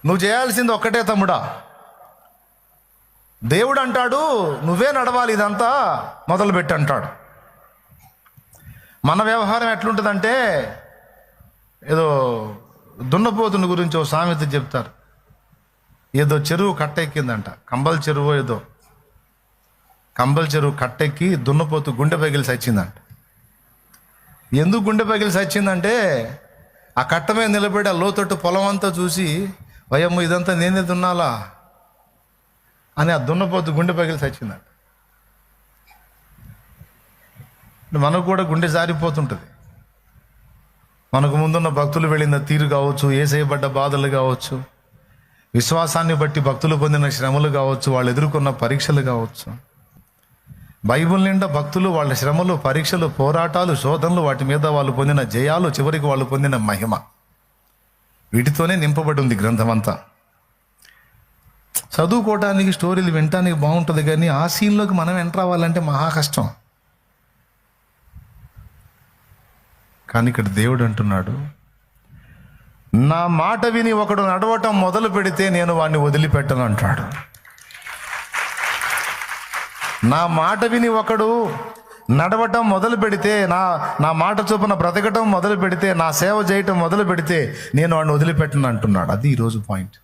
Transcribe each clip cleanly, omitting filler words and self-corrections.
నువ్వు చేయాల్సింది ఒక్కటే తమ్ముడా. దేవుడు అంటాడు నువ్వే నడవాలి, ఇదంతా మొదలుపెట్టి అంటాడు. మన వ్యవహారం ఎట్లుంటుందంటే, ఏదో దున్నపోతుని గురించి ఓ సామెత చెప్తారు. ఏదో చెరువు కట్టెక్కిందంట, కంబల్ చెరువు, ఏదో కంబల్ చెరువు కట్టెక్కి దున్నపోతు గుండె పగిలి చచ్చిందంట. ఎందుకు గుండె పగిలి చచ్చిందంటే, ఆ కట్ట మీద నిలబడి ఆ లోతట్టు పొలం అంతా చూసి, వయమ్మ ఇదంతా నేనే దున్నాలా అని ఆ దున్నపోతు గుండె పగిలి చచ్చిందంట. మనకు కూడా గుండె జారిపోతుంటుంది. మనకు ముందున్న భక్తులు వెళ్ళిన తీరు కావచ్చు, ఏసేయబడ్డ బాధలు కావచ్చు, విశ్వాసాన్ని బట్టి భక్తులు పొందిన శ్రమలు కావచ్చు, వాళ్ళు ఎదుర్కొన్న పరీక్షలు కావచ్చు. బైబిల్ నిండా భక్తులు, వాళ్ళ శ్రమలు, పరీక్షలు, పోరాటాలు, శోధనలు, వాటి మీద వాళ్ళు పొందిన జయాలు, చివరికి వాళ్ళు పొందిన మహిమ, వీటితోనే నింపబడి ఉంది గ్రంథం అంతా. చదువుకోవటానికి, స్టోరీలు వినటానికి బాగుంటుంది, కానీ ఆ సీన్లోకి మనం ఎంటర్ అవ్వాలంటే మహా కష్టం. కానీ ఇక్కడ దేవుడు అంటున్నాడు, నా మాట విని ఒకడు నడవటం మొదలు పెడితే నేను వాడిని వదిలిపెట్టను అంటాడు. నా మాట విని ఒకడు నడవటం మొదలు పెడితే, నా మాట చొప్పున బ్రతకటం మొదలు పెడితే, నా సేవ చేయటం మొదలు పెడితే నేను వాడిని వదిలిపెట్టను అంటున్నాడు. అది ఈరోజు పాయింట్.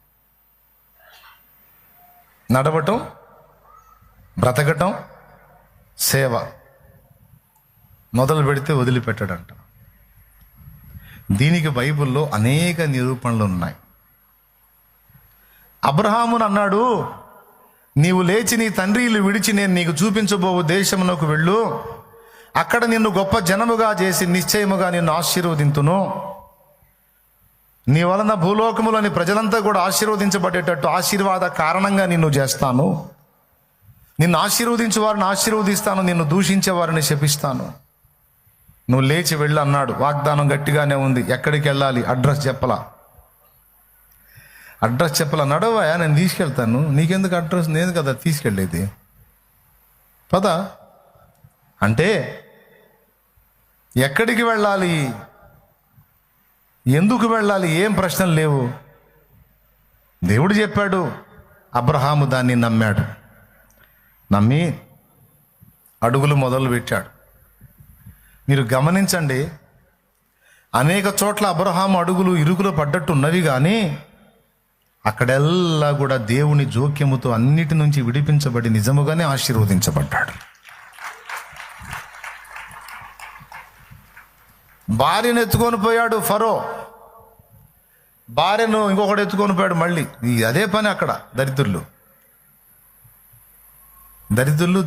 నడవటం, బ్రతకటం, సేవ మొదలు పెడితే వదిలిపెట్టడంట. దీనికి బైబిల్లో అనేక నిరూపణలు ఉన్నాయి. అబ్రహామును అన్నాడు, నీవు లేచి నీ తండ్రి ఇల్లు విడిచి నేను నీకు చూపించబోవు దేశమునకు వెళ్ళు, అక్కడ నిన్ను గొప్ప జనముగా చేసి నిశ్చయముగా నిన్ను ఆశీర్వదింతును, నీ వలన భూలోకములోని ప్రజలంతా కూడా ఆశీర్వదించబడేటట్టు ఆశీర్వాద కారణంగా నిన్ను చేస్తాను, నిన్ను ఆశీర్వదించే వారిని ఆశీర్వదిస్తాను, నిన్ను దూషించే వారిని శపిస్తాను, నువ్వు లేచి వెళ్ళు అన్నాడు. వాగ్దానం గట్టిగానే ఉంది. ఎక్కడికి వెళ్ళాలి? అడ్రస్ చెప్పలా. నడవయా, నేను తీసుకెళ్తాను, నీకెందుకు అడ్రస్, నేను కదా తీసుకెళ్ళేది, పద అంటే ఎక్కడికి వెళ్ళాలి, ఎందుకు వెళ్ళాలి, ఏం ప్రశ్నలు లేవు. దేవుడు చెప్పాడు. అబ్రహాము దాన్ని నమ్మాడు. నమ్మి అడుగులు మొదలు పెట్టాడు. మీరు గమనించండి, అనేక చోట్ల అబ్రహాము అడుగులు ఇరుకులో పడ్డట్టు ఉన్నవి, కానీ అక్కడెల్లా కూడా దేవుని జోక్యముతో అన్నిటి నుంచి విడిపించబడి నిజముగానే ఆశీర్వదించబడ్డాడు. భార్యను ఎత్తుకొని పోయాడు ఫరో, భార్యను ఇంకొకటి ఎత్తుకొని పోయాడు. మళ్ళీ అదే పని అక్కడ.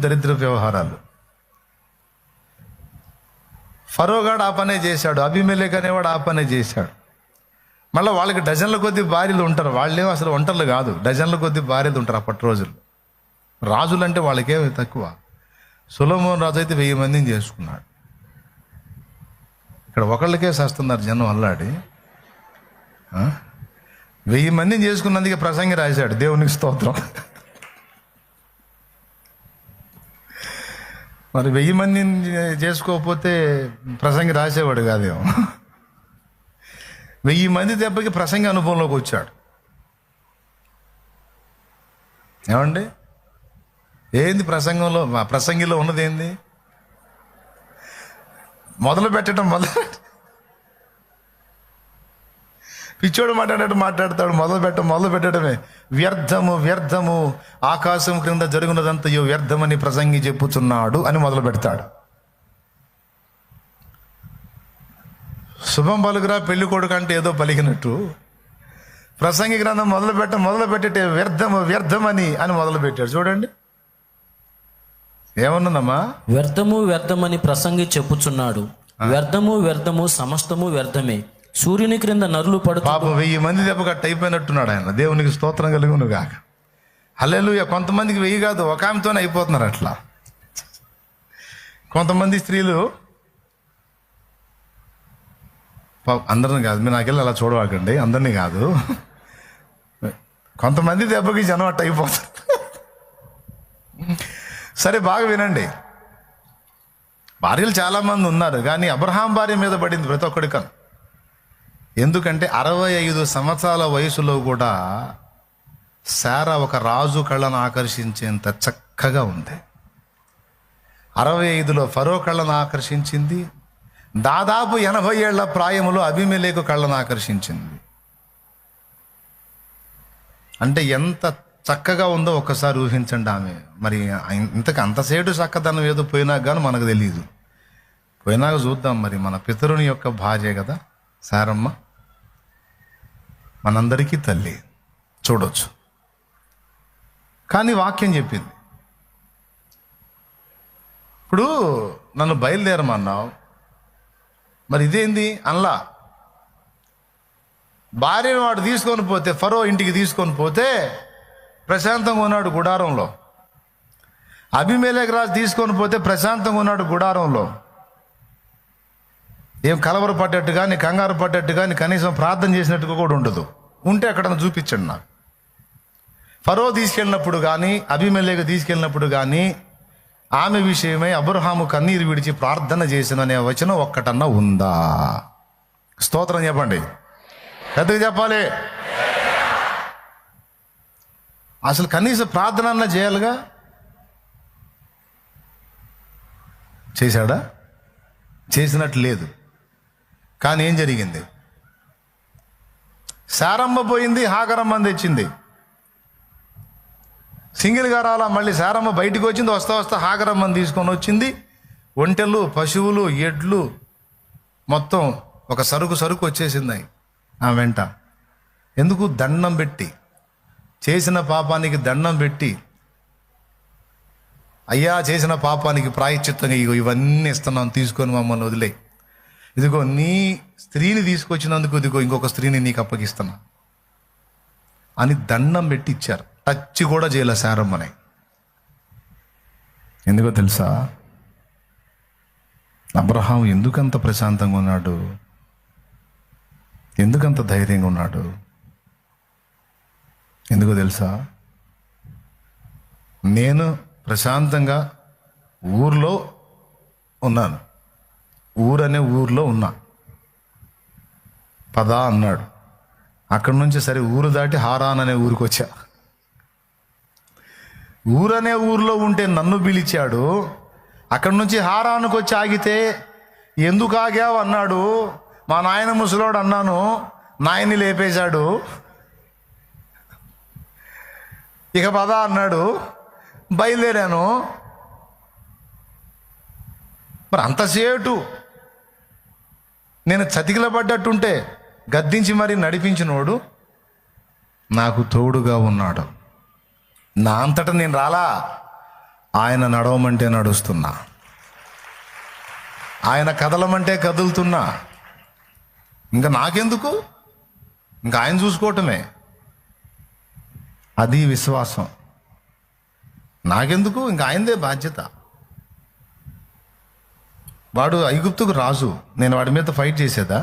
దరిద్ర వ్యవహారాలు. ఫరోగాడు ఆ పనే చేశాడు, అబీమెలెకు అనేవాడు ఆ పనే చేశాడు. మళ్ళీ వాళ్ళకి డజన్ల కొద్ది భార్యలు ఉంటారు. వాళ్ళేమో అసలు ఒంటర్లు కాదు, డజన్ల కొద్ది భార్యలు ఉంటారు అప్పటి రోజులు. రాజులు అంటే వాళ్ళకే తక్కువ. సొలొమోను రాజు అయితే 1000 మందిని చేసుకున్నాడు. ఇక్కడ ఒకళ్ళకే చేస్తున్నారు జనం అల్లాడి. 1000 మందిని చేసుకున్నందుకే ప్రసంగి రాశాడు, దేవునికి స్తోత్రం. మరి 1000 మందిని చేసుకోకపోతే ప్రసంగి రాసేవాడు కాదేమో. 1000 మంది దెబ్బకి ప్రసంగి అనుభవంలోకి వచ్చాడు. ఏమండి, ఏంది ప్రసంగిలో ఉన్నది ఏంది? మొదలు పెట్టడం పిచ్చోడు మాట్లాడతాడు. మొదలు పెట్టడమే వ్యర్థము, ఆకాశం క్రింద జరుగునదంతయో వ్యర్థమని ప్రసంగి చెప్పుచున్నాడు అని మొదలు పెడతాడు. శుభం పలుకురా పెళ్లి కొడుకు అంటే ఏదో పలికినట్టు ప్రసంగి గ్రంథం మొదలు పెట్టే వ్యర్థమని అని మొదలు పెట్టాడు. చూడండి ఏమన్నదమ్మా, వ్యర్థమని ప్రసంగి చెప్పుచున్నాడు. వ్యర్థము సమస్తము వ్యర్థమే, సూర్యుని క్రింద నరులు పడు. పాపం 1000 మంది దెబ్బ కట్ట అయిపోయినట్టున్నాడు ఆయన. దేవునికి స్తోత్రం కలుగును గాక. హల్లెలూయా. కొంతమందికి 1000 కాదు, ఒక ఆమెతోనే అయిపోతున్నారు అట్లా. కొంతమంది స్త్రీలు, అందరిని కాదు, మీరు నాకెళ్ళి అలా చూడవాకండి, అందరినీ కాదు, కొంతమంది దెబ్బకి జనం అట్ట అయిపోతారు. సరే బాగా వినండి, భార్యలు చాలామంది ఉన్నారు, కానీ అబ్రహాం భార్య మీద పడింది ప్రతి ఒక్కడికను. ఎందుకంటే 65 సంవత్సరాల వయసులో కూడా శారా ఒక రాజు కళ్ళను ఆకర్షించేంత చక్కగా ఉంది. 65లో ఫరో కళ్ళను ఆకర్షించింది. దాదాపు 80 ఏళ్ల ప్రాయములో అబీమెలెకు కళ్ళను ఆకర్షించింది. అంటే ఎంత చక్కగా ఉందో ఒక్కసారి ఊహించండి. ఆమె మరి అంతసేటు చక్కదనం ఏదో పోయినాక కానీ మనకు తెలియదు. పోయినాక చూద్దాం. మరి మన పితరుని యొక్క భార్య కదా శారమ్మ, మనందరికీ తల్లి, చూడొచ్చు. కానీ వాక్యం చెప్పింది, ఇప్పుడు నన్ను బయలుదేరమన్నావు, మరి ఇదేంది అనలా. భార్యను వాడు తీసుకొని పోతే, ఫరో ఇంటికి తీసుకొని పోతే ప్రశాంతంగా ఉన్నాడు గుడారంలో. అబీమెలెకు రాజు తీసుకొని పోతే ప్రశాంతంగా ఉన్నాడు గుడారంలో. ఏం కలవర పడ్డట్టు కానీ కంగారు పడ్డట్టు కానీ కనీసం ప్రార్థన చేసినట్టుగా కూడా ఉండదు. ఉంటే అక్కడ చూపించండి నాకు. ఫరో తీసుకెళ్ళినప్పుడు కానీ అబీమెలెకు తీసుకెళ్ళినప్పుడు కానీ ఆమె విషయమై అబ్రహాము కన్నీరు విడిచి ప్రార్థన చేసిననే వచనం ఒక్కటన్నా ఉందా? స్తోత్రం చెప్పండి, పెద్దగా చెప్పాలి. అసలు కనీసం ప్రార్థన అన్నా చేయాలిగా. చేశాడా? చేసినట్టు లేదు. కానీ ఏం జరిగింది? శారమ్మ పోయింది, హాగరమ్మని తెచ్చింది. సింగిల్గా రాలా. మళ్ళీ శారమ్మ బయటికి వచ్చింది. వస్తా వస్తా హాగరమ్మని తీసుకొని వచ్చింది. ఒంటెలు, పశువులు, ఎడ్లు, మొత్తం ఒక సరుకు వచ్చేసింది ఆ వెంట. ఎందుకు? దండం పెట్టి, చేసిన పాపానికి దండం పెట్టి, అయ్యా చేసిన పాపానికి ప్రాయశ్చిత్తంగా ఇవన్నీ ఇస్తున్నాను, తీసుకొని మమ్మల్ని వదిలే, ఇదిగో నీ స్త్రీని తీసుకొచ్చినందుకు ఇదిగో ఇంకొక స్త్రీని నీకు అప్పగిస్తున్నా అని దండం పెట్టి ఇచ్చారు. టచ్ కూడా చేయలే శారమ్మని. ఎందుకో తెలుసా? అబ్రహాం ఎందుకంత ప్రశాంతంగా ఉన్నాడు, ఎందుకంత ధైర్యంగా ఉన్నాడు? ఎందుకో తెలుసా? నేను ప్రశాంతంగా ఊర్లో ఉన్నాను, ఊరనే ఊర్లో ఉన్నా. పదా అన్నాడు. అక్కడి నుంచి సరే ఊరు దాటి హారాన్ అనే ఊరికి వచ్చా. ఊరనే ఊర్లో ఉంటే నన్ను పిలిచాడు. అక్కడి నుంచి హారానుకు వచ్చి ఆగితే ఎందుకు ఆగావు అన్నాడు. మా నాయన ముసలోడు అన్నాను, నాయన్ని లేపేశాడు. ఇక పద అన్నాడు, బయలుదేరాను. మరి అంతసేటు నేను చతికిల పడ్డట్టుంటే గద్దించి మరి నడిపించినోడు నాకు తోడుగా ఉన్నాడు. నా అంతటా నేను రాలా, ఆయన నడవమంటే నడుస్తున్నా, ఆయన కదలమంటే కదులుతున్నా. ఇంకా నాకెందుకు, ఇంకా ఆయన చూసుకోవటమే. అది విశ్వాసం. నాకెందుకు, ఇంకా ఆయనదే బాధ్యత. వాడు ఐగుప్తుకు రాజు, నేను వాడి మీద ఫైట్ చేసేదా?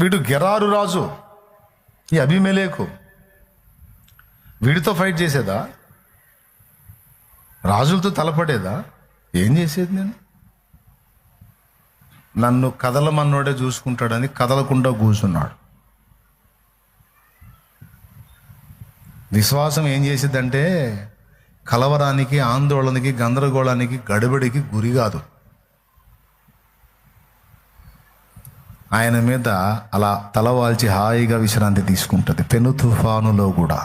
వీడు గెరారు రాజు, ఈ అబీమెలెకు, వీడితో ఫైట్ చేసేదా? రాజులతో తలపడేదా? ఏం చేసేది నేను? నన్ను కదలమన్నోడే చూసుకుంటాడని కదలకుండా కూర్చున్నాడు. విశ్వాసం ఏం చేసిద్దంటే కలవరానికి, ఆందోళనకి, గందరగోళానికి, గడబడికి గురి కాదు. ఆయన మీద అలా తలవాల్చి హాయిగా విశ్రాంతి తీసుకుంటుంది. పెను తుఫానులో కూడా.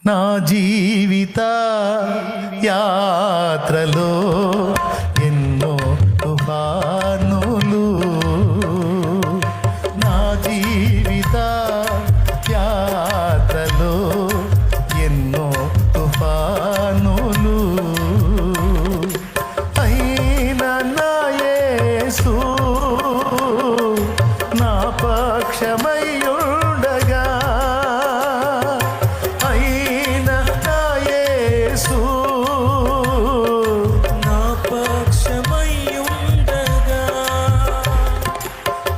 నా జీవిత యాత్రలో ఎన్నో తుఫానులు, నా జీవిత యాత్రలో ఎన్నో తుఫానులు, అయినా నా యేసు నా పక్షమయ్యుండగా, అయినా నా యేసు నా పక్షమయ్యుండగా,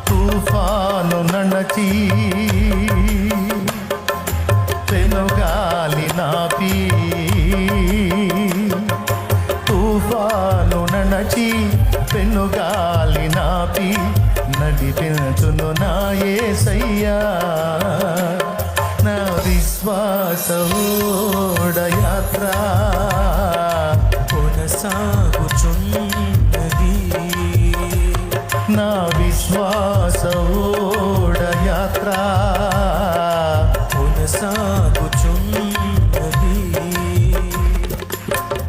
తుఫాను నడచి పెనుగాలి నాపి, తుఫాను సుడిగాలి నాపి నడిపించును నా యేసయ్యా. నా విశ్వాస ఓడయాత్ర కొనసాగుచున్నది. నా విశ్వాస ఓడయాత్ర కొనసాగుచున్నది.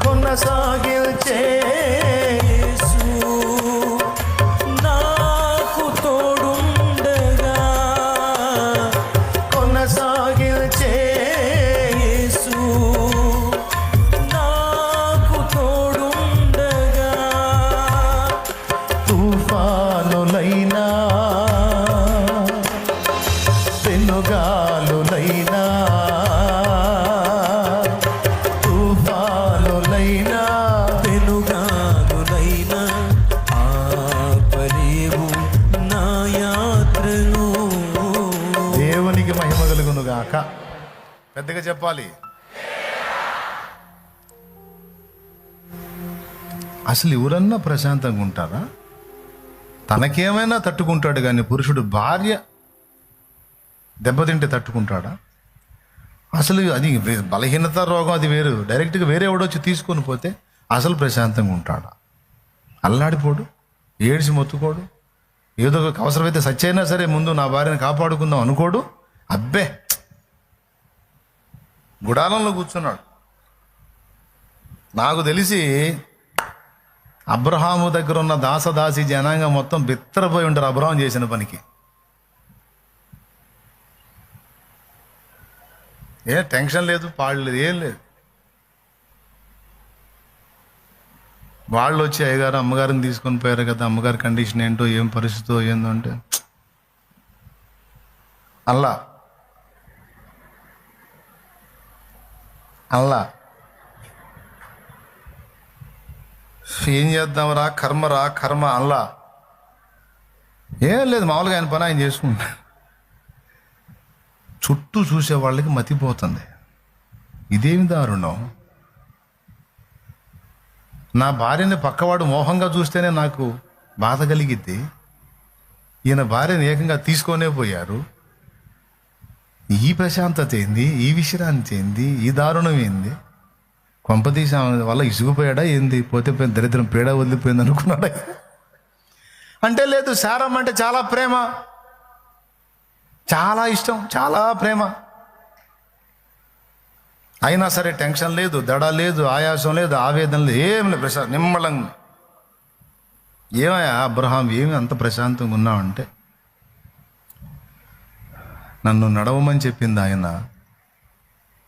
కొనసాగిల్చే యేసు నాకు తోడుండగా, కొనసాగిల్చే యేసు నాకు తోడుండగా. తుఫానులైనా పెనుగాలులైనా తుఫానులైనా పెనుగాలులైనా ఆపలేవు నా యాత్రను. దేవునికి మహిమ కలుగును గాక. పెద్దగా చెప్పాలి. అసలు ఎవరన్నా ప్రశాంతంగా ఉంటారా? తనకేమైనా తట్టుకుంటాడు కానీ పురుషుడు భార్య దెబ్బతింటే తట్టుకుంటాడా? అసలు అది బలహీనత రోగం, అది వేరు. డైరెక్ట్గా వేరే ఎవడొచ్చి తీసుకొని పోతే అసలు ప్రశాంతంగా ఉంటాడా? అల్లాడిపోడు, ఏడ్చి మొత్తుకోడు, ఏదో ఒక అవసరమైతే సచ్చైనా సరే ముందు నా భార్యను కాపాడుకుందాం అనుకోడు. అబ్బే, గుడాలంలో కూర్చున్నాడు. నాకు తెలిసి అబ్రహాము దగ్గర ఉన్న దాసదాసి జనాంగం మొత్తం బిత్తరపోయి ఉంటారు అబ్రహాం చేసిన పనికి. టెన్షన్ లేదు, పాడు లేదు, ఏం లేదు. వాళ్ళు వచ్చి అయ్యగారు అమ్మగారిని తీసుకొని పోయారు కదా, అమ్మగారి కండిషన్ ఏంటో, ఏం పరిస్థితో ఏందో అంటే అల్లా ఏం చేద్దాంరా, కర్మ అల్లా. ఏం లేదు, మామూలుగా ఆయన పని ఆయన చేసుకుంటా. చుట్టూ చూసే వాళ్ళకి మతిపోతుంది. ఇదేమి దారుణం. నా భార్యని పక్కవాడు మోహంగా చూస్తేనే నాకు బాధ కలిగిద్ది. ఈయన భార్యని ఏకంగా తీసుకొనే పోయారు. ఈ ప్రశాంతత ఏంది, ఈ విశ్రాంతి ఏంది, ఈ దారుణం ఏంది? కొంపతీసి వల్ల ఇసుగుపోయాడా ఏంది? పోతే పోయిన దరిద్రం పీడ వదిలిపోయింది అనుకున్నాడా? అంటే లేదు, శారమ్మ అంటే చాలా ప్రేమ, చాలా ఇష్టం, చాలా ప్రేమ. అయినా సరే టెన్షన్ లేదు, దడ లేదు, ఆయాసం లేదు, ఆవేదన లేదు, ఏం లేదు, ప్రశాంతం నిమ్మలంగా. ఏమయ్యా అబ్రహాం, ఏమి అంత ప్రశాంతంగా ఉన్నావంటే, నన్ను నడవమని చెప్పింది ఆయన.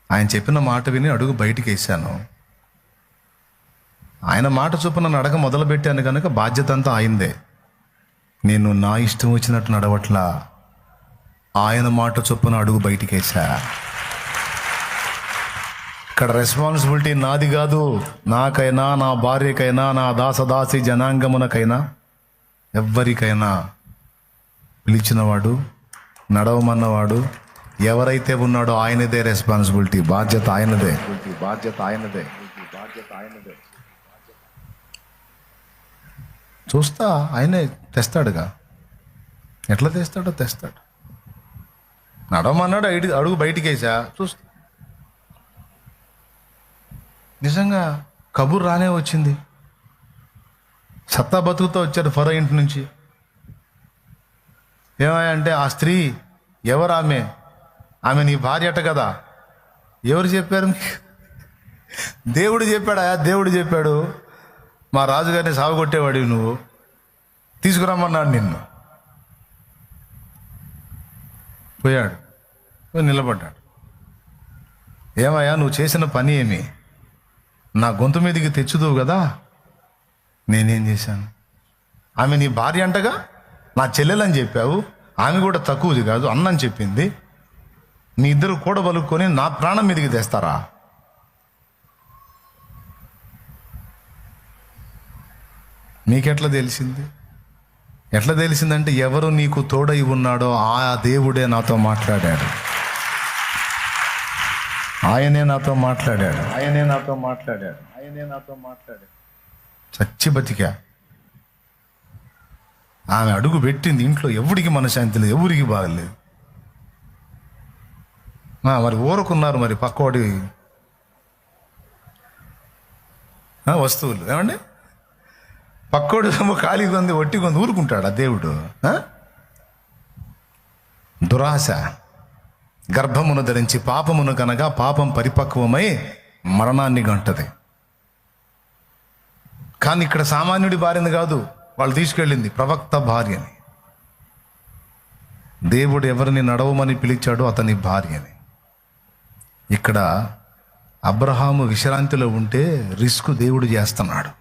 ఆయన చెప్పిన మాట విని అడుగు బయటికి వేశాను. ఆయన మాట చొప్పున నడక మొదలుపెట్టాను కనుక బాధ్యత అంతా ఆయనదే. నేను నా ఇష్టం వచ్చినట్టు నడవట్లా, ఆయన మాట చొప్పున అడుగు బయటికి వేసా. ఇక్కడ రెస్పాన్సిబిలిటీ నాది కాదు. నాకైనా, నా భార్యకైనా, నా దాసదాసి జనాంగమునకైనా, ఎవ్వరికైనా పిలిచినవాడు, నడవమన్నవాడు ఎవరైతే ఉన్నాడో ఆయనదే రెస్పాన్సిబిలిటీ. బాధ్యత ఆయనదే. చూస్తా, ఆయనే తెస్తాడుగా. ఎట్లా తెస్తాడు. నడవమన్నాడు, అడుగు బయటికి వేసా, చూస్తా. నిజంగా కబుర్ రానే వచ్చింది. సత్తా బతుకుతో వచ్చారు ఫరో ఇంటి నుంచి. ఏమయ్యా అంటే, ఆ స్త్రీ ఎవరు? ఆమె నీ భార్య అట కదా. ఎవరు చెప్పారు మీకు? దేవుడు చెప్పాడా? దేవుడు చెప్పాడు. మా రాజుగారిని సాగుకొట్టేవాడివి నువ్వు, తీసుకురమ్మన్నాడు నిన్ను. పోయాడు, నిలబడ్డాడు. ఏమయ్యా నువ్వు చేసిన పని ఏమి? నా గొంతు మీదకి తెచ్చుదువు కదా. నేనేం చేశాను? ఆమె నీ భార్య అంటగా, నా చెల్లెలని చెప్పావు. ఆమె కూడా తక్కువది కాదు, అన్నని చెప్పింది. మీ ఇద్దరు కూడా బలుక్కొని నా ప్రాణం మీదకి తెస్తారా? మీకెట్లా తెలిసింది? ఎట్లా తెలిసిందంటే, ఎవరు నీకు తోడై ఉన్నాడో ఆ దేవుడే నాతో మాట్లాడాడు. ఆయనే నాతో మాట్లాడాడు. చచ్చి బతికా. ఆమె అడుగు పెట్టింది ఇంట్లో ఎవరికి మనశ్శాంతి లేదు, ఎవరికి బాగలేదు. మరి ఊరుకున్నారు మరి పక్కోడి వస్తువులు ఏమండి, పక్కోడు ఖాళీ కొంది ఒట్టి కొంది ఊరుకుంటాడు ఆ దేవుడు. దురాశ గర్భమును ధరించి పాపమును కనగా పాపం పరిపక్వమై మరణాన్ని గంటది. కానీ ఇక్కడ సామాన్యుడి భార్యని కాదు వాళ్ళు తీసుకెళ్ళింది, ప్రవక్త భార్యని. దేవుడు ఎవరిని నడవమని పిలిచాడో అతని భార్యని. ఇక్కడ అబ్రహాము విశ్రాంతిలో ఉంటే రిస్క్ దేవుడు చేస్తున్నాడు.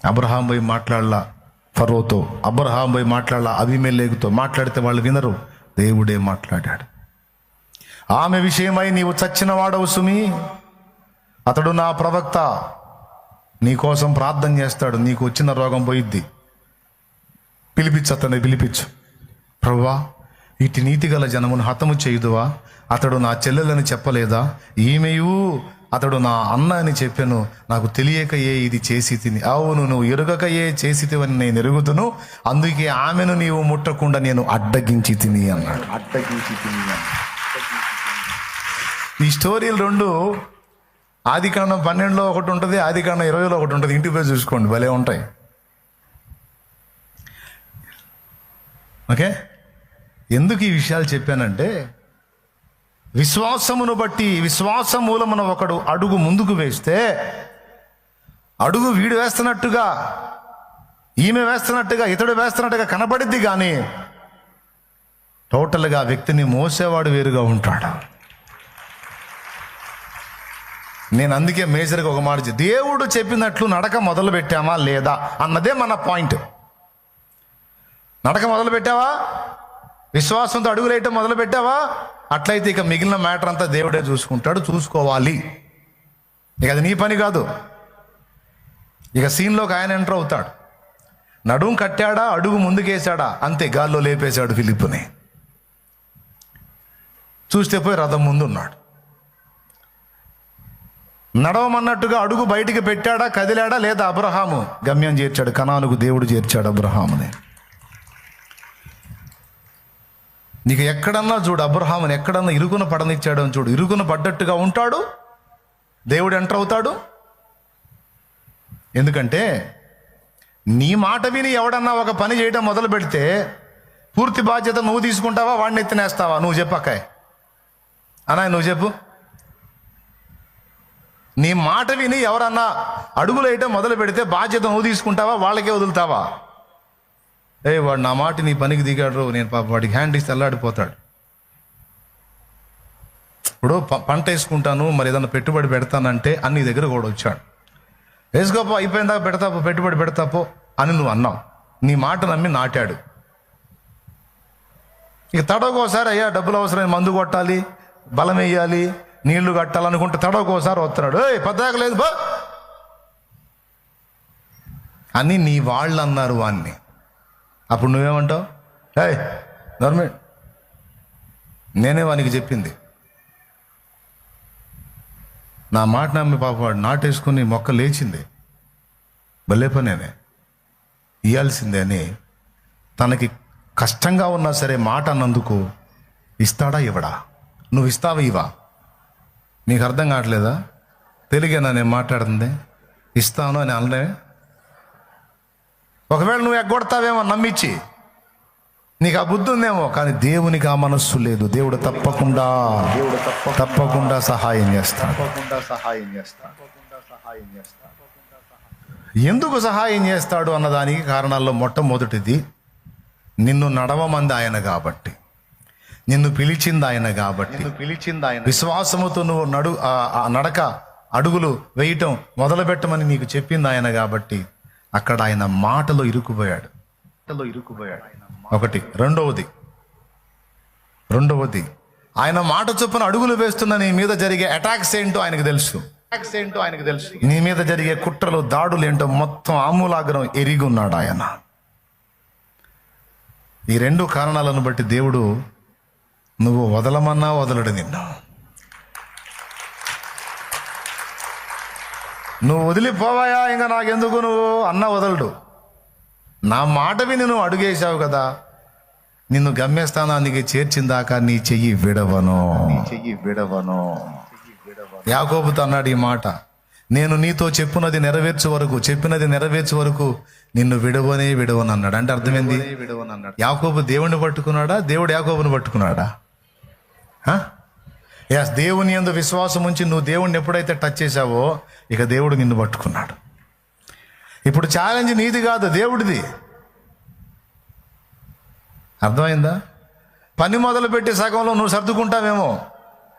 అబ్రహాం పోయి మాట్లాడలా ఫరోతో, అబ్రహాం పోయి మాట్లాడలా అబీమెలెకుతో. మాట్లాడితే వాళ్ళు వినరు, దేవుడే మాట్లాడాడు. ఆమె విషయమై నీవు చచ్చిన వాడవు సుమి, అతడు నా ప్రవక్త, నీ కోసం ప్రార్థన చేస్తాడు, నీకు వచ్చిన రోగం పోయిద్ది, పిలిపించు, అతన్ని పిలిపించు. ప్రభువా, ఇటు నీతి గల జనమును హతము చేయుదువా? అతడు నా చెల్లెలని చెప్పలేదా? ఈమెయు అతడు నా అన్న అని చెప్పాను, నాకు తెలియకయే ఇది చేసి తిని. అవును, నువ్వు ఎరుగకయే చేసి తివని నేను ఎరుగుతును, అందుకే ఆమెను నీవు ముట్టకుండా నేను అడ్డగించి తిని అన్నాడు. ఈ స్టోరీలు రెండు ఆదికాండం 12లో ఒకటి ఉంటుంది, ఆదికాండం 20లో ఒకటి ఉంటుంది. ఇంటికి పోయి చూసుకోండి, భలే ఉంటాయి. ఓకే, ఎందుకు ఈ విషయాలు చెప్పానంటే, విశ్వాసమును బట్టి, విశ్వాస మూలమున ఒకడు అడుగు ముందుకు వేస్తే, అడుగు వీడు వేస్తున్నట్టుగా, ఈమె వేస్తున్నట్టుగా, ఇతడు వేస్తున్నట్టుగా కనబడిద్ది, కానీ టోటల్గా వ్యక్తిని మోసేవాడు వేరుగా ఉంటాడు. నేను అందుకే మేజర్గా ఒక మాట, దేవుడు చెప్పినట్లు నడక మొదలు పెట్టామా లేదా అన్నదే మన పాయింట్. నడక మొదలు పెట్టావా, విశ్వాసంతో అడుగులేయటం మొదలు పెట్టావా, అట్లయితే ఇక మిగిలిన మ్యాటర్ అంతా దేవుడే చూసుకుంటాడు. చూసుకోవాలి, ఇక అది నీ పని కాదు. ఇక సీన్లోకి ఆయన ఎంటర్ అవుతాడు. నడుం కట్టాడా, అడుగు ముందుకేసాడా, అంతే, గాల్లో లేపేశాడు ఫిలిప్పుని. చూస్తే పోయి రథం ముందు ఉన్నాడు. నడవమన్నట్టుగా అడుగు బయటికి పెట్టాడా, కదిలాడా లేదా? అబ్రహాము గమ్యం చేర్చాడు, కనానుకు దేవుడు చేర్చాడు అబ్రహాముని. నీకు ఎక్కడన్నా చూడు, అబ్రహాముని ఎక్కడన్నా ఇరుకున పడనిచ్చాడు అని చూడు, ఇరుకున పడ్డట్టుగా ఉంటాడు, దేవుడు ఎంటర్ అవుతాడు. ఎందుకంటే నీ మాట విని ఎవడన్నా ఒక పని చేయడం మొదలు పెడితే పూర్తి బాధ్యత నువ్వు తీసుకుంటావా, వాడిని ఎత్తినేస్తావా? నువ్వు చెప్పక్కాయ్ అన్నా, నువ్వు చెప్పు. నీ మాట విని ఎవరన్నా అడుగులు వేయటం మొదలు పెడితే బాధ్యత నువ్వు తీసుకుంటావా, వాళ్ళకే వదులుతావా? వాడు నా మాట నీ పనికి దిగాడు, నేను పాప వాడికి హ్యాండ్ ఇస్తే అల్లాడిపోతాడు. ఇప్పుడు పంట వేసుకుంటాను, మరి ఏదన్నా పెట్టుబడి పెడతానంటే అన్ని దగ్గర కూడా వచ్చాడు. వేసుకోపో, అయిపోయిందా, పెడతాపో, పెట్టుబడి పెడతాపో అని నువ్వు అన్నావు. నీ మాట నమ్మి నాటాడు. ఇక తడవకోసారి, అయ్యా డబ్బులు అవసరమైన, మందు కొట్టాలి, బలం వేయాలి, నీళ్లు కట్టాలనుకుంటే తడవకోసారి వస్తున్నాడు, పద్దాక లేదు బా అని నీ వాళ్ళు అన్నారు వాన్ని. అప్పుడు నువ్వేమంటావు? గవర్నమెంట్ నేనే వానికి చెప్పింది, నా మాట నమ్మి పాప వాడు నాటేసుకుని మొక్క లేచింది, భలే పనేనే, ఇయ్యాల్సిందే అని తనకి కష్టంగా ఉన్నా సరే మాట అన్నందుకు ఇస్తాడా ఇవ్వడా? నువ్వు ఇస్తావా ఇవా? నీకు అర్థం కావట్లేదా? తెలుగేనా నేను మాట్లాడుతుంది? ఇస్తాను అని అనలే. ఒకవేళ నువ్వు ఎగ్గొడతావేమో నమ్మించి, నీకు ఆ బుద్ధి ఉందేమో, కానీ దేవునికి ఆ మనస్సు లేదు. దేవుడు తప్పకుండా సహాయం చేస్తాడు. ఎందుకు సహాయం చేస్తాడు అన్నదానికి కారణాల్లో మొట్టమొదటిది, నిన్ను నడవమంది ఆయన కాబట్టి, నిన్ను పిలిచింది ఆయన కాబట్టి, విశ్వాసముతో నువ్వు నడక అడుగులు వేయటం మొదలు పెట్టమని నీకు చెప్పింది ఆయన కాబట్టి, అక్కడ ఆయన మాటలో ఇరుక్కుపోయాడు. ఒకటి. రెండవది ఆయన మాట చొప్పున అడుగులు వేస్తున్న నీ మీద జరిగే అటాక్స్ ఏంటో ఆయనకు తెలుసు. నీ మీద జరిగే కుట్రలు, దాడులు ఏంటో మొత్తం ఆమూలాగ్రం ఎరిగి ఉన్నాడు ఆయన. ఈ రెండు కారణాలను బట్టి దేవుడు నువ్వు వదలమన్నా వదలడు నిన్ను. నువ్వు వదిలిపోవాయా ఇంకా నాకెందుకు నువ్వు అన్న వదలడు. నా మాట విని నువ్వు అడుగేశావు కదా, నిన్ను గమ్యస్థానానికి చేర్చిందాకా నీ చెయ్యి విడవను. యాకోబుతో అన్నాడు ఈ మాట, నేను నీతో చెప్పినది నెరవేర్చే వరకు నిన్ను విడవను అన్నాడు. అంటే అర్థమైంది, యాకోబు దేవుణ్ణి పట్టుకున్నాడా, దేవుడు యాకోబుని పట్టుకున్నాడా? ఎస్, దేవుని యందు విశ్వాసం ఉంచి నువ్వు దేవుణ్ణి ఎప్పుడైతే టచ్ చేశావో ఇక దేవుడు నిన్ను పట్టుకున్నాడు. ఇప్పుడు ఛాలెంజ్ నీది కాదు, దేవుడిది. అర్థమైందా? పని మొదలుపెట్టి సగంలో నువ్వు సర్దుకుంటావేమో,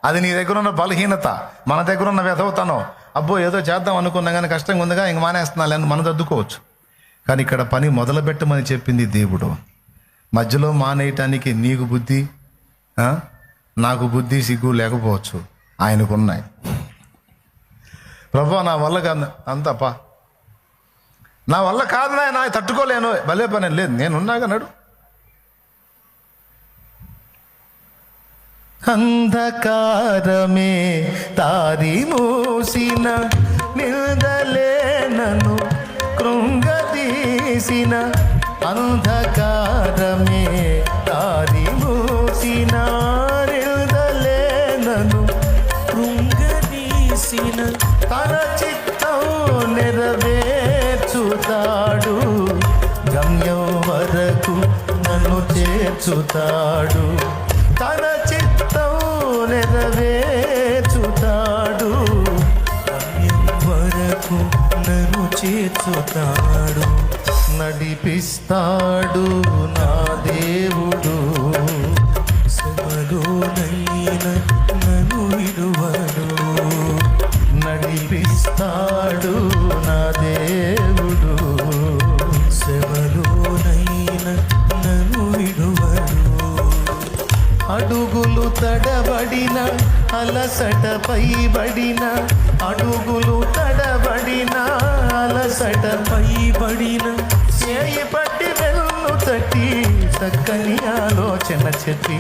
అది నీ దగ్గర ఉన్న బలహీనత, మన దగ్గర ఉన్న వెధవుతనం. అబ్బో ఏదో చేద్దాం అనుకున్నా కానీ కష్టంగా ఉందిగా ఇంక మానేస్తున్నాను అని మనం సర్దుకోవచ్చు. కానీ ఇక్కడ పని మొదలు పెట్టమని చెప్పింది దేవుడు. మధ్యలో మానేయటానికి నీకు బుద్ధి, నాకు బుద్ధి, సిగ్గు లేకపోవచ్చు, ఆయనకున్నాయి. ప్రభా నా వల్ల కాదు అంతపా, నా వల్ల కాదు నాయన, తట్టుకోలేను, భలే పని లేదు, నేనున్నాగా నడు. అంధకారమే తారి మూసిన నిల్దలే నన్ను కృంగదీసిన, అంధకారమే తారి మూసిన నిల్దలే నన్ను కృంగదీసిన, తన చిత్తం నెరవేర్చుతాడు, గమ్యం వరకు నన్ను చేర్చుతాడు. తన చిత్తం నెరవేర్చుతాడు, గమ్యం వరకు నన్ను చేర్చుతాడు. నడిపిస్తాడు నా దేవుడు, శ్రమలోనైనా నన్ను విడువడు. నడిపిస్తాడు నా దేవుడు, శ్రమలోనైనా నన్ను విడువడు. అడుగులు తడబడిన అలసట పైబడిన, అడుగులు తడబడిన అలసట పైబడిన, చేయి పట్టి వెన్ను తట్టి చక్కని ఆలోచన చెప్పి,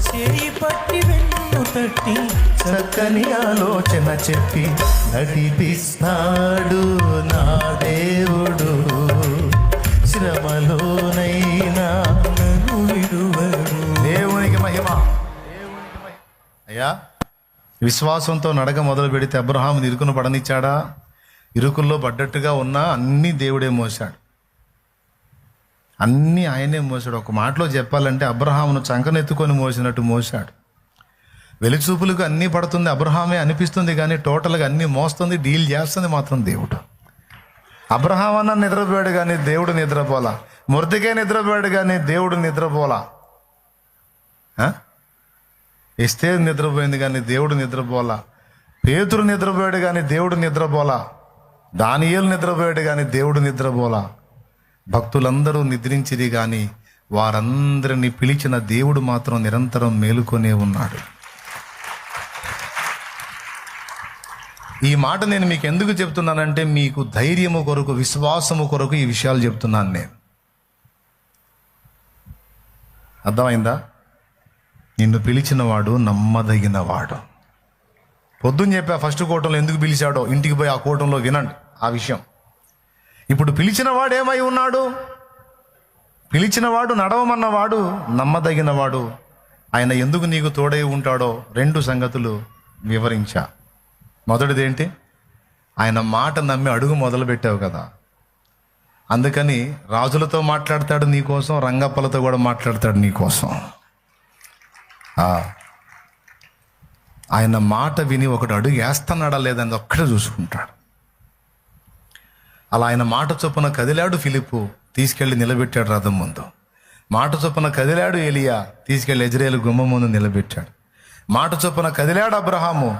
చేయి పట్టి వెన్ను తట్టి చక్కని ఆలోచన చెప్పి నడిపిస్తాడు నా దేవుడు, శ్రమలోనైనా నన్ను విడువడు. దేవునికి మహిమ. అయ్యా, విశ్వాసంతో నడక మొదలు పెడితే అబ్రహాముని ఇరుకును పడనిచ్చాడా? ఇరుకుల్లో పడ్డట్టుగా ఉన్నా అన్నీ దేవుడే మోశాడు, అన్నీ ఆయనే మోసాడు. ఒక మాటలో చెప్పాలంటే అబ్రహామును చంకనెత్తుకొని మోసినట్టు మోశాడు. వెలిచూపులకు అన్నీ పడుతుంది అబ్రహామే అనిపిస్తుంది, కానీ టోటల్గా అన్నీ మోస్తుంది, డీల్ చేస్తుంది మాత్రం దేవుడు. అబ్రహాం అన్న నిద్రపోయాడు కానీ దేవుడు నిద్రపోలా, మొర్దెకై నిద్రపోయాడు కానీ దేవుడు నిద్రపోలా, ఎస్తేరు నిద్రపోయింది కానీ దేవుడు నిద్రపోలా, పేతురు నిద్రపోయాడు కానీ దేవుడు నిద్రపోలా, దానియేలు నిద్రపోయాడు కానీ దేవుడు నిద్రపోలా. భక్తులందరూ నిద్రించిరి కానీ వారందరినీ పిలిచిన దేవుడు మాత్రం నిరంతరం మేలుకొనే ఉన్నాడు. ఈ మాట నేను మీకు ఎందుకు చెప్తున్నానంటే మీకు ధైర్యము కొరకు, విశ్వాసము కొరకు ఈ విషయాలు చెప్తున్నాను నేను. అర్థమైందా? నిన్ను పిలిచినవాడు నమ్మదగినవాడు. పొద్దున్న చెప్పా ఫస్ట్ కూటంలో ఎందుకు పిలిచాడో, ఇంటికి పోయి ఆ కూటంలో వినండి ఆ విషయం. ఇప్పుడు పిలిచినవాడు ఏమై ఉన్నాడు? పిలిచినవాడు, నడవమన్నవాడు నమ్మదగినవాడు. ఆయన ఎందుకు నీకు తోడై ఉంటాడో 2 సంగతులు వివరించా. మొదటిదేంటి? ఆయన మాట నమ్మి అడుగు మొదలుపెట్టావు కదా, అందుకని రాజులతో మాట్లాడతాడు నీకోసం, రంగప్పలతో కూడా మాట్లాడతాడు నీకోసం. ఆయన మాట విని ఒకటి అడుగు వేస్తున్నాడా లేదని ఒక్కడే చూసుకుంటాడు. అలా ఆయన మాట చొప్పున కదిలాడు ఫిలిప్పు, తీసుకెళ్లి నిలబెట్టాడు రథం ముందు. మాట చొప్పున కదిలాడు ఎలియా, తీసుకెళ్లి యెజ్రెయేలు గుమ్మం ముందు నిలబెట్టాడు. మాట చొప్పున కదిలాడు అబ్రహాము,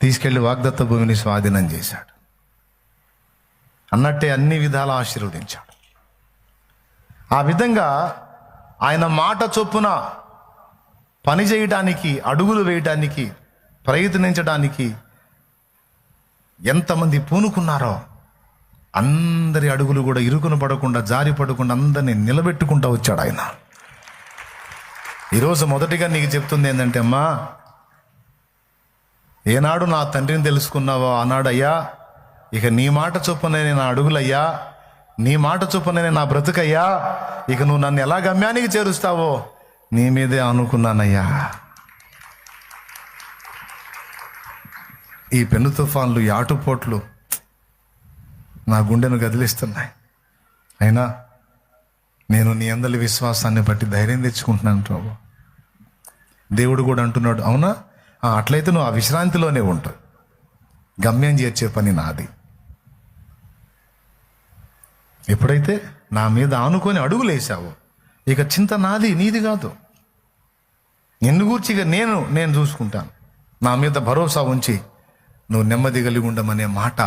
తీసుకెళ్లి వాగ్దత్త భూమిని స్వాధీనం చేశాడు. అన్నట్టే అన్ని విధాలా ఆశీర్వదించాడు. ఆ విధంగా ఆయన మాట చొప్పున పని చేయడానికి, అడుగులు వేయడానికి, ప్రయత్నించడానికి ఎంతమంది పూనుకున్నారో అందరి అడుగులు కూడా ఇరుకును పడకుండా, జారి పడకుండా అందరినీ నిలబెట్టుకుంటూ వచ్చాడు ఆయన. ఈరోజు మొదటిగా నీకు చెప్తుంది ఏంటంటే, అమ్మా, ఏనాడు నా తండ్రిని తెలుసుకున్నావో ఆనాడు అయ్యా, ఇక నీ మాట చొప్పున నేను అడుగులయ్యా, నీ మాట చొప్పుననే నా బ్రతుకయ్యా, ఇక నువ్వు నన్ను ఎలా గమ్యానికి చేరుస్తావో నీ మీదే అనుకున్నానయ్యా. ఈ పెను తుఫాన్లు, ఈ ఆటుపోట్లు నా గుండెను గదిలిస్తున్నాయి. అయినా నేను నీ అందరి విశ్వాసాన్ని బట్టి ధైర్యం తెచ్చుకుంటున్నాను ప్రభు. దేవుడు కూడా అంటున్నాడు, అవునా, అట్లయితే నువ్వు ఆ విశ్రాంతిలోనే ఉంటావు, గమ్యం చేర్చే పని నాది. ఎప్పుడైతే నా మీద ఆనుకొని అడుగులేసావో ఇక చింత నాది, నీది కాదు. నిన్ను గూర్చిగా నేను చూసుకుంటాను. నా మీద భరోసా ఉంచి నువ్వు నెమ్మది కలిగి ఉండమనే మాట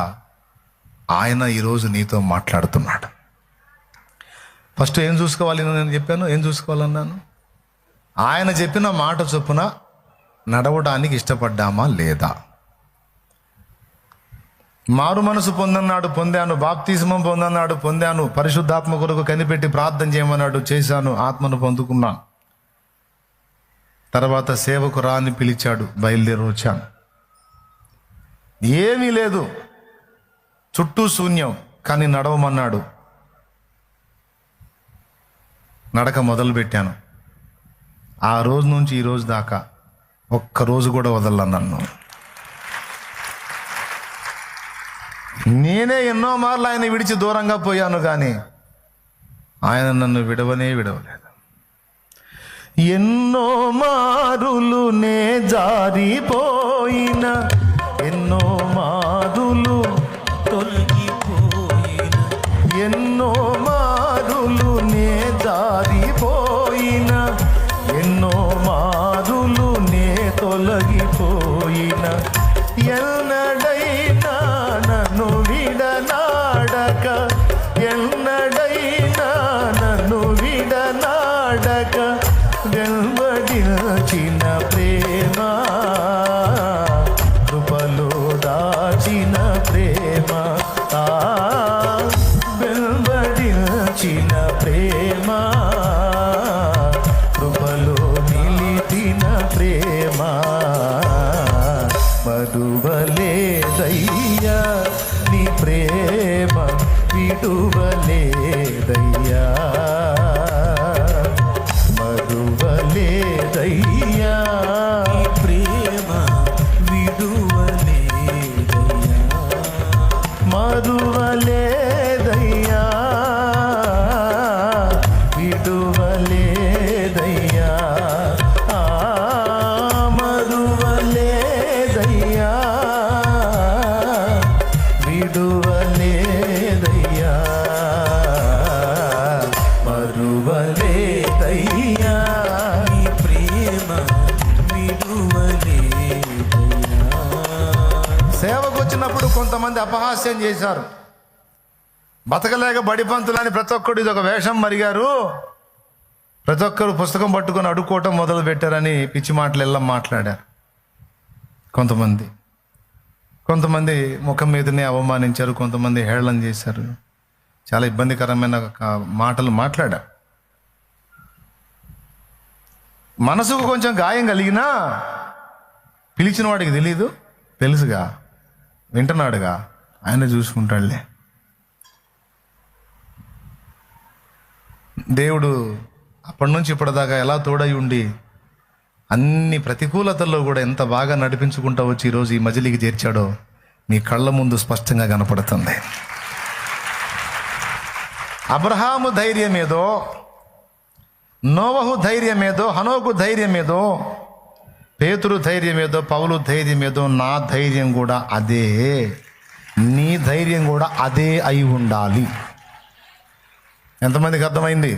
ఆయన ఈరోజు నీతో మాట్లాడుతున్నాడు. ఫస్ట్ ఏం చూసుకోవాలి నేను చెప్పాను, ఏం చూసుకోవాలన్నాను? ఆయన చెప్పిన మాట చొప్పున నడవడానికి ఇష్టపడ్డామా లేదా? మారు మనసు పొందాను, బాప్తిస్మం పొందాను, పరిశుద్ధాత్మ కొరకు కనిపెట్టి ప్రార్థన చేయమన్నాడు, చేశాను, ఆత్మను పొందుకున్నాను. తర్వాత సేవకు రాని పిలిచాడు, బయలుదేరి వచ్చాను. ఏమీ లేదు, చుట్టూ శూన్యం, కానీ నడవమన్నాడు. నడక మొదలుపెట్టాను. ఆ రోజు నుంచి ఈ రోజు దాకా ఒక్కరోజు కూడా వదలను నన్ను. నేనే ఎన్నో మార్లు ఆయన విడిచి దూరంగా పోయాను, కానీ ఆయన నన్ను విడవలేదు. ఎన్నో మారులు నే జారిపోయిన, ఎన్నో మారులు తొలగిపోయిన, ఎన్నో మారులు నే జారిపోయిన, ఎన్నో మారులు నే తొలగిపోయిన, ఎన్నడైనా నన్ను విడనాడక, ఎన్నడైనా నన్ను విడనాడక వెంబడించిన ప్రేమ, కృపలో దాచిన ప్రేమ, వెంబడించిన ప్రేమ, కృపలో నిలిచిన ప్రేమ, మరువలేదయ్యా నీ ప్రేమ, విడువలేదయ్యా, మరువలేదయ్యా నీ ప్రేమ విడువలేదయ్యా, మరువలేదయ్యా, విడువలేదయ్యా, మరువలేదయ్యా, విడువలేదయ్యా, మరువలేదయ్యా నీ ప్రేమ విడువలేదయ్యా. సేవకు వచ్చినప్పుడు కొంతమంది అపహాస్యం చేశారు. బతకలేక బడిపంతులని ప్రతి ఒక్కడు ఇది ఒక వేషం మరిగారు, ప్రతి ఒక్కరు పుస్తకం పట్టుకొని అడుక్కోవటం మొదలు పెట్టారని పిచ్చి మాటలు ఎల్లం మాట్లాడారు. కొంతమంది ముఖం మీదనే అవమానించారు, కొంతమంది హేళన చేశారు, చాలా ఇబ్బందికరమైన మాటలు మాట్లాడారు. మనసుకు కొంచెం గాయం కలిగినా పిలిచిన వాడికి తెలీదు, తెలుసుగా, వింటున్నాడుగా, ఆయన చూసుకుంటాడులే. దేవుడు అప్పటి నుంచి ఇప్పటిదాకా ఎలా తోడై ఉండి అన్ని ప్రతికూలతల్లో కూడా ఎంత బాగా నడిపించుకుంటా వచ్చి ఈరోజు ఈ మజిలీకి చేర్చాడో మీ కళ్ళ ముందు స్పష్టంగా కనపడుతుంది. అబ్రహాము ధైర్యమేదో, నోవహు ధైర్యమేదో, హనోకు ధైర్యమేదో, పేతురు ధైర్యమేదో, పౌలు ధైర్యమేదో, నా ధైర్యం కూడా అదే, నీ ధైర్యం కూడా అదే అయి ఉండాలి. ఎంతమందికి అర్థమైంది?